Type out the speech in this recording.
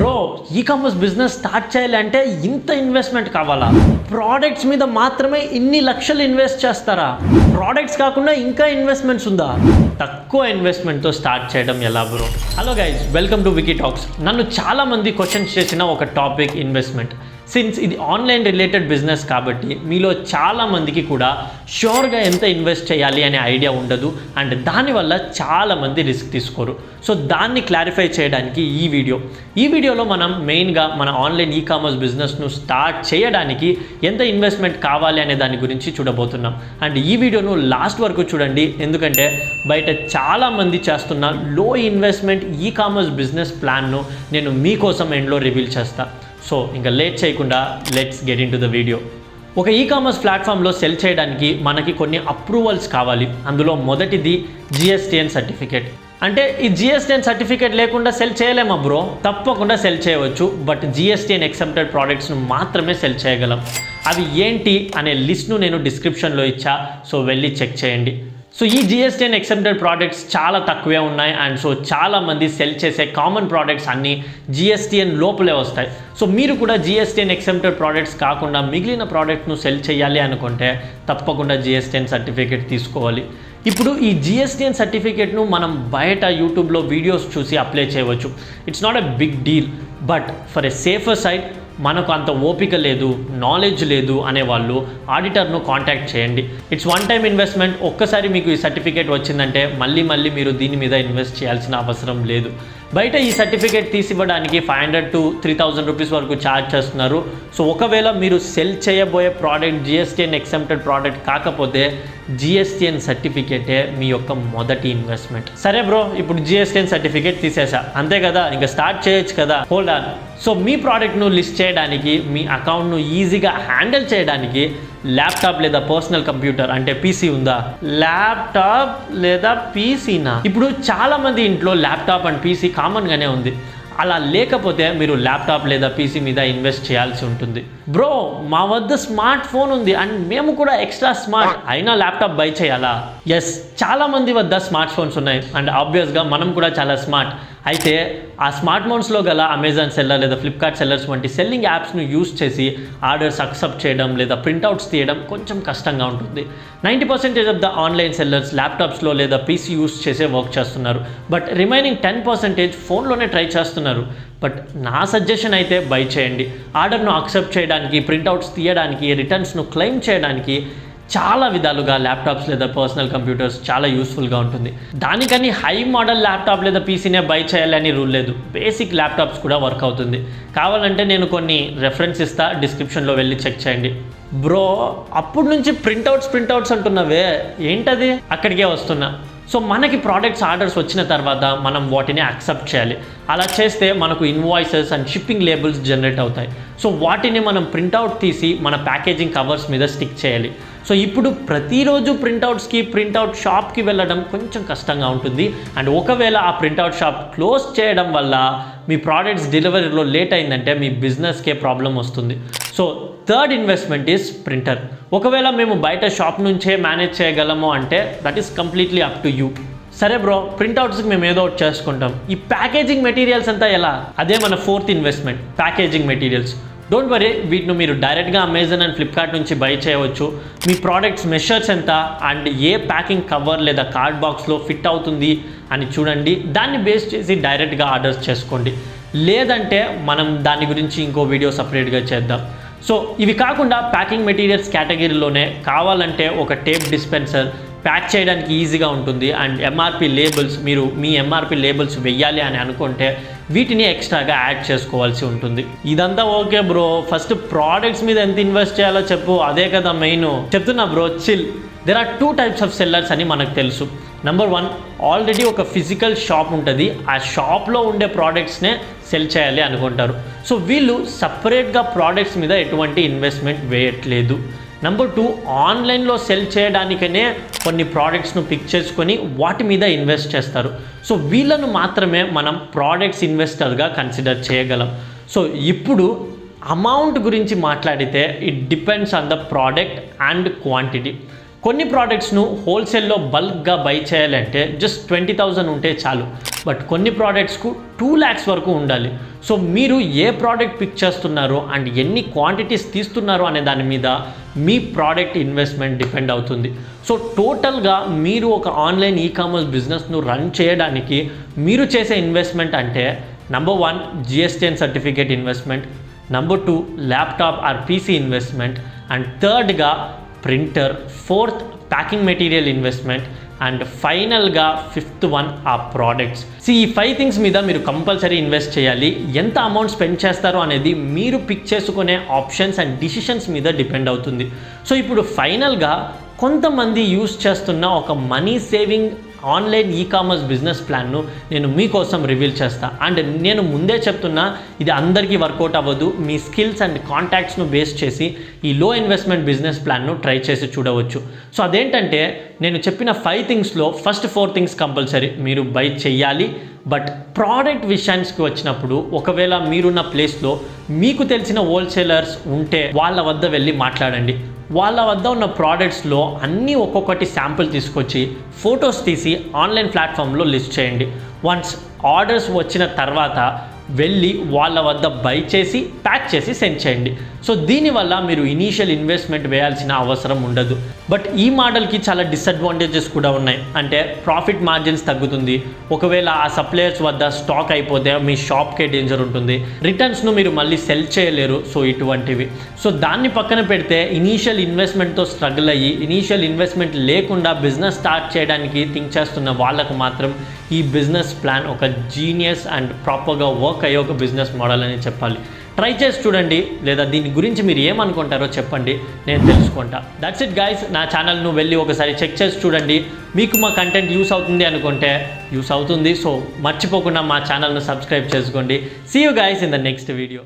Bro e commerce business start చేయాలంటే ఇంత investment కావాలా? ప్రోడక్ట్స్ మీద మాత్రమే ఇన్ని లక్షలు ఇన్వెస్ట్ చేస్తారా? ప్రోడక్ట్స్ కాకుండా ఇంకా ఇన్వెస్ట్మెంట్స్ ఉందా? తక్కువ ఇన్వెస్ట్మెంట్తో స్టార్ట్ చేయడం ఎలా bro? Hello guys, welcome to Vicky talks. నన్ను చాలామంది క్వశ్చన్స్ చేసిన ఒక టాపిక్ ఇన్వెస్ట్మెంట్. సిన్స్ ఇది ఆన్లైన్ రిలేటెడ్ బిజినెస్ కాబట్టి మీలో చాలామందికి కూడా షూర్గా ఎంత ఇన్వెస్ట్ చేయాలి అనే ఐడియా ఉండదు అండ్ దానివల్ల చాలామంది రిస్క్ తీసుకోరు. సో దాన్ని క్లారిఫై చేయడానికి ఈ వీడియోలో మనం మెయిన్గా మన ఆన్లైన్ ఈ-కామర్స్ బిజినెస్ను స్టార్ట్ చేయడానికి ఎంత ఇన్వెస్ట్మెంట్ కావాలి అనే దాని గురించి చూడబోతున్నాం. అండ్ ఈ వీడియోను లాస్ట్ వరకు చూడండి, ఎందుకంటే బయట చాలామంది చేస్తున్న లో ఇన్వెస్ట్మెంట్ ఈ-కామర్స్ బిజినెస్ ప్లాన్ను నేను మీకోసం ఎండ్లో రివీల్ చేస్తాను. సో ఇంకా లేట్ చేయకుండా let's get in to the video. ఒక ఈ-కామర్స్ ప్లాట్ఫామ్లో సెల్ చేయడానికి మనకి కొన్ని అప్రూవల్స్ కావాలి. అందులో మొదటిది GSTN సర్టిఫికేట్. అంటే ఈ GSTN సర్టిఫికేట్ లేకుండా సెల్ చేయలేమా బ్రో? తప్పకుండా సెల్ చేయవచ్చు, బట్ GSTN ఎక్సెప్టెడ్ ప్రోడక్ట్స్ను మాత్రమే సెల్ చేయగలం. అవి ఏంటి అనే లిస్ట్ను నేను డిస్క్రిప్షన్లో ఇచ్చా, సో వెళ్ళి చెక్ చేయండి. సో ఈ GSTN ఎక్సెప్టెడ్ ప్రోడక్ట్స్ చాలా తక్కువే ఉన్నాయి అండ్ సో చాలామంది సెల్ చేసే కామన్ ప్రోడక్ట్స్ అన్నీ GSTN లోపలే వస్తాయి. సో మీరు కూడా GSTN ఎక్సెప్టెడ్ ప్రోడక్ట్స్ కాకుండా మిగిలిన ప్రోడక్ట్ను సెల్ చేయాలి అనుకుంటే తప్పకుండా GSTN సర్టిఫికేట్ తీసుకోవాలి. ఇప్పుడు ఈ GSTN సర్టిఫికేట్ను మనం బయట యూట్యూబ్లో వీడియోస్ చూసి అప్లై చేయవచ్చు. It's not a big deal, but for a safer side మనకు అంత ఓపిక లేదు, నాలెడ్జ్ లేదు అనేవాళ్ళు ఆడిటర్ను కాంటాక్ట్ చేయండి. It's one time investment. ఒక్కసారి మీకు ఈ సర్టిఫికేట్ వచ్చిందంటే మళ్ళీ మీరు దీని మీద ఇన్వెస్ట్ చేయాల్సిన అవసరం లేదు. బయట ఈ సర్టిఫికేట్ తీసివ్వడానికి 500 to 3000 రూపీస్ వరకు ఛార్జ్ చేస్తున్నారు. సో ఒకవేళ మీరు సెల్ చేయబోయే ప్రోడక్ట్ GSTN ఎక్సెప్టెడ్ ప్రోడక్ట్ కాకపోతే GSTN సర్టిఫికేటే మీ యొక్క మొదటి ఇన్వెస్ట్మెంట్. సరే బ్రో, ఇప్పుడు GSTN సర్టిఫికేట్ తీసేసా, అంతే కదా, ఇంకా స్టార్ట్ చేయొచ్చు కదా. Hold on. సో మీ ప్రోడక్ట్ను లిస్ట్ చేయడానికి, మీ అకౌంట్ను ఈజీగా హ్యాండిల్ చేయడానికి ల్యాప్టాప్ లేదా పర్సనల్ కంప్యూటర్ అంటే PC ఉందా? ల్యాప్టాప్ లేదా PCనా? ఇప్పుడు చాలామంది ఇంట్లో ల్యాప్టాప్ అండ్ PC కామన్గానే ఉంది. అలా లేకపోతే మీరు ల్యాప్టాప్ లేదా PC మీద ఇన్వెస్ట్ చేయాల్సి ఉంటుంది. బ్రో మా వద్ద స్మార్ట్ ఫోన్ ఉంది అండ్ మేము కూడా ఎక్స్ట్రా స్మార్ట్, అయినా ల్యాప్టాప్ బై చేయాలా? ఎస్, చాలామంది వద్ద స్మార్ట్ ఫోన్స్ ఉన్నాయి అండ్ ఆబ్వియస్గా మనం కూడా చాలా స్మార్ట్. అయితే ఆ స్మార్ట్ ఫోన్స్లో గల అమెజాన్ సెల్లర్ లేదా ఫ్లిప్కార్ట్ సెల్లర్స్ వంటి సెల్లింగ్ యాప్స్ను యూస్ చేసి ఆర్డర్స్ అక్సెప్ట్ చేయడం లేదా ప్రింట్అవుట్స్ తీయడం కొంచెం కష్టంగా ఉంటుంది. 90% ఆఫ్ ద ఆన్లైన్ సెల్లర్స్ ల్యాప్టాప్స్లో లేదా PC యూస్ చేసే వర్క్ చేస్తున్నారు, బట్ రిమైనింగ్ 10% ఫోన్లోనే ట్రై చేస్తున్నారు. బట్ నా సజెషన్ అయితే బై చేయండి. ఆర్డర్ను అక్సెప్ట్ చేయడానికి, ప్రింట్అవుట్స్ తీయడానికి, రిటర్న్స్ను క్లెయిమ్ చేయడానికి చాలా విధాలుగా ల్యాప్టాప్స్ లేదా పర్సనల్ కంప్యూటర్స్ చాలా యూస్ఫుల్గా ఉంటుంది. దానికని హై మోడల్ ల్యాప్టాప్ లేదా PCనే బై చేయాలని రూల్ లేదు. బేసిక్ ల్యాప్టాప్స్ కూడా వర్క్ అవుతుంది. కావాలంటే నేను కొన్ని రెఫరెన్స్ ఇస్తా, డిస్క్రిప్షన్లో వెళ్ళి చెక్ చేయండి. బ్రో అప్పుడు నుంచి ప్రింట్అవుట్స్ అంటున్నావే, ఏంటది? అక్కడికే వస్తున్నా. సో మనకి ప్రోడక్ట్స్ ఆర్డర్స్ వచ్చిన తర్వాత మనం వాటిని యాక్సెప్ట్ చేయాలి. అలా చేస్తే మనకు invoices and shipping labels generate అవుతాయి. సో వాటిని మనం ప్రింట్అవుట్ తీసి మన ప్యాకేజింగ్ కవర్స్ మీద స్టిక్ చేయాలి. సో ఇప్పుడు ప్రతిరోజు ప్రింట్అవుట్ షాప్కి వెళ్ళడం కొంచెం కష్టంగా ఉంటుంది అండ్ ఒకవేళ ఆ ప్రింట్అవుట్ షాప్ క్లోజ్ చేయడం వల్ల మీ ప్రోడక్ట్స్ డెలివరీలో లేట్ అయిందంటే మీ బిజినెస్కే ప్రాబ్లం వస్తుంది. So third investment is printer. ఒకవేళ మేము బయట షాప్ నుంచే మేనేజ్ చేయగలము అంటే that is completely up to you. సరే బ్రో, ప్రింట్అవుట్స్కి మేము ఏదో ఒకటి చేసుకుంటాం. ఈ ప్యాకేజింగ్ మెటీరియల్స్ అంతా ఎలా? అదే మన fourth investment, packaging materials. Don't worry, వీటిని మీరు డైరెక్ట్గా అమెజాన్ అండ్ ఫ్లిప్కార్ట్ నుంచి బై చేయవచ్చు. మీ ప్రోడక్ట్స్ మెషర్స్ ఎంత అండ్ ఏ ప్యాకింగ్ కవర్ లేదా కార్డ్ బాక్స్లో ఫిట్ అవుతుంది అని చూడండి. దాన్ని బేస్ చేసి డైరెక్ట్గా ఆర్డర్స్ చేసుకోండి, లేదంటే మనం దాని గురించి ఇంకో వీడియో సపరేట్గా చేద్దాం. సో ఇవి కాకుండా ప్యాకింగ్ మెటీరియల్స్ కేటగిరీలోనే కావాలంటే ఒక టేప్ డిస్పెన్సర్, ప్యాక్ చేయడానికి ఈజీగా ఉంటుంది అండ్ MRP లేబుల్స్, మీరు మీ MRP లేబుల్స్ వెయ్యాలి అని అనుకుంటే వీటిని ఎక్స్ట్రాగా యాడ్ చేసుకోవాల్సి ఉంటుంది. ఇదంతా ఓకే బ్రో, ఫస్ట్ ప్రోడక్ట్స్ మీద ఎంత ఇన్వెస్ట్ చేయాలో చెప్పు, అదే కదా మెయిన్. చెప్తున్నా bro, chill. There are 2 types of sellers అని మనకు తెలుసు. నెంబర్ 1, ఆల్రెడీ ఒక ఫిజికల్ షాప్ ఉంటుంది, ఆ షాప్లో ఉండే ప్రోడక్ట్స్నే సెల్ చేయాలి అనుకుంటారు. సో వీళ్ళు సపరేట్గా ప్రోడక్ట్స్ మీద ఎటువంటి ఇన్వెస్ట్మెంట్ వేయట్లేదు. నెంబర్ 2, ఆన్లైన్లో సెల్ చేయడానికనే కొన్ని ప్రోడక్ట్స్ను పిక్ చేసుకొని వాటి మీద ఇన్వెస్ట్ చేస్తారు. సో వీళ్ళను మాత్రమే మనం ప్రోడక్ట్స్ ఇన్వెస్టర్గా కన్సిడర్ చేయగలం. సో ఇప్పుడు అమౌంట్ గురించి మాట్లాడితే it depends on the product and quantity. కొన్ని ప్రోడక్ట్స్ను హోల్సేల్లో బల్క్గా బై చేయాలంటే జస్ట్ 20,000 ఉంటే చాలు. బట్ కొన్ని ప్రోడక్ట్స్కు 2 lakhs వరకు ఉండాలి. సో మీరు ఏ ప్రోడక్ట్ పిక్ చేస్తున్నారో అండ్ ఎన్ని క్వాంటిటీస్ తీస్తున్నారో అనే దాని మీద మీ ప్రోడక్ట్ ఇన్వెస్ట్మెంట్ డిపెండ్ అవుతుంది. సో టోటల్గా మీరు ఒక ఆన్లైన్ ఈకామర్స్ బిజినెస్ను రన్ చేయడానికి మీరు చేసే ఇన్వెస్ట్మెంట్ అంటే number 1 GSTN certificate investment, number 2 laptop or PC investment, and థర్డ్గా printer, fourth packing material investment, and ఫైనల్గా ఫిఫ్త్ వన్ ఆ ప్రోడక్ట్స్. ఈ 5 థింగ్స్ మీద మీరు కంపల్సరీ ఇన్వెస్ట్ చేయాలి. ఎంత అమౌంట్ స్పెండ్ చేస్తారో అనేది మీరు పిక్ చేసుకునే ఆప్షన్స్ అండ్ డిసిషన్స్ మీద డిపెండ్ అవుతుంది. సో ఇప్పుడు ఫైనల్గా కొంతమంది యూస్ చేస్తున్న ఒక money saving online ecommerce business ప్లాన్ను నేను మీకోసం రివీల్ చేస్తాను. అండ్ నేను ముందే చెప్తున్నా, ఇది అందరికీ వర్కౌట్ అవ్వదు. మీ స్కిల్స్ అండ్ కాంటాక్ట్స్ను బేస్ చేసి ఈ లో ఇన్వెస్ట్మెంట్ బిజినెస్ ప్లాన్ను ట్రై చేసి చూడవచ్చు. సో అదేంటంటే నేను చెప్పిన 5 థింగ్స్లో ఫస్ట్ 4 థింగ్స్ కంపల్సరీ మీరు బై చెయ్యాలి. బట్ ప్రోడక్ట్ విషయానికి వచ్చినప్పుడు ఒకవేళ మీరున్న ప్లేస్లో మీకు తెలిసిన హోల్సేలర్స్ ఉంటే వాళ్ళ వద్ద వెళ్ళి మాట్లాడండి. వాళ్ళ వద్ద ఉన్న ప్రోడక్ట్స్లో అన్నీ ఒక్కొక్కటి శాంపుల్ తీసుకొచ్చి ఫొటోస్ తీసి ఆన్లైన్ ప్లాట్ఫామ్లో లిస్ట్ చేయండి. వన్స్ ఆర్డర్స్ వచ్చిన తర్వాత వెళ్ళి వాళ్ళ వద్ద బై చేసి ప్యాక్ చేసి సెండ్ చేయండి. సో దీనివల్ల మీరు ఇనీషియల్ ఇన్వెస్ట్మెంట్ వేయాల్సిన అవసరం ఉండదు. బట్ ఈ మోడల్కి చాలా డిసడ్వాంటేజెస్ కూడా ఉన్నాయి. అంటే ప్రాఫిట్ మార్జిన్స్ తగ్గుతుంది. ఒకవేళ ఆ సప్లయర్స్ వద్ద స్టాక్ అయిపోతే మీ షాప్కే డేంజర్ ఉంటుంది. రిటర్న్స్ను మీరు మళ్ళీ సెల్ చేయలేరు. సో ఇటువంటివి. సో దాన్ని పక్కన పెడితే ఇనీషియల్ ఇన్వెస్ట్మెంట్తో స్ట్రగుల్ అయ్యి ఇనీషియల్ ఇన్వెస్ట్మెంట్ లేకుండా బిజినెస్ స్టార్ట్ చేయడానికి థింక్ చేస్తున్న వాళ్ళకు మాత్రం ఈ బిజినెస్ ప్లాన్ ఒక జీనియస్ అండ్ ప్రాపర్గా వర్క్ అయ్యే ఒక బిజినెస్ మోడల్ అని చెప్పాలి. ట్రై చేసి చూడండి, లేదా దీని గురించి మీరు ఏమనుకుంటారో చెప్పండి, నేను తెలుసుకుంటా. That's it guys. నా ఛానల్ను వెళ్ళి ఒకసారి చెక్ చేసి చూడండి. మీకు మా కంటెంట్ యూస్ అవుతుంది అనుకుంటే యూస్ అవుతుంది. సో మర్చిపోకుండా మా ఛానల్ను సబ్స్క్రైబ్ చేసుకోండి. See you guys in the next video.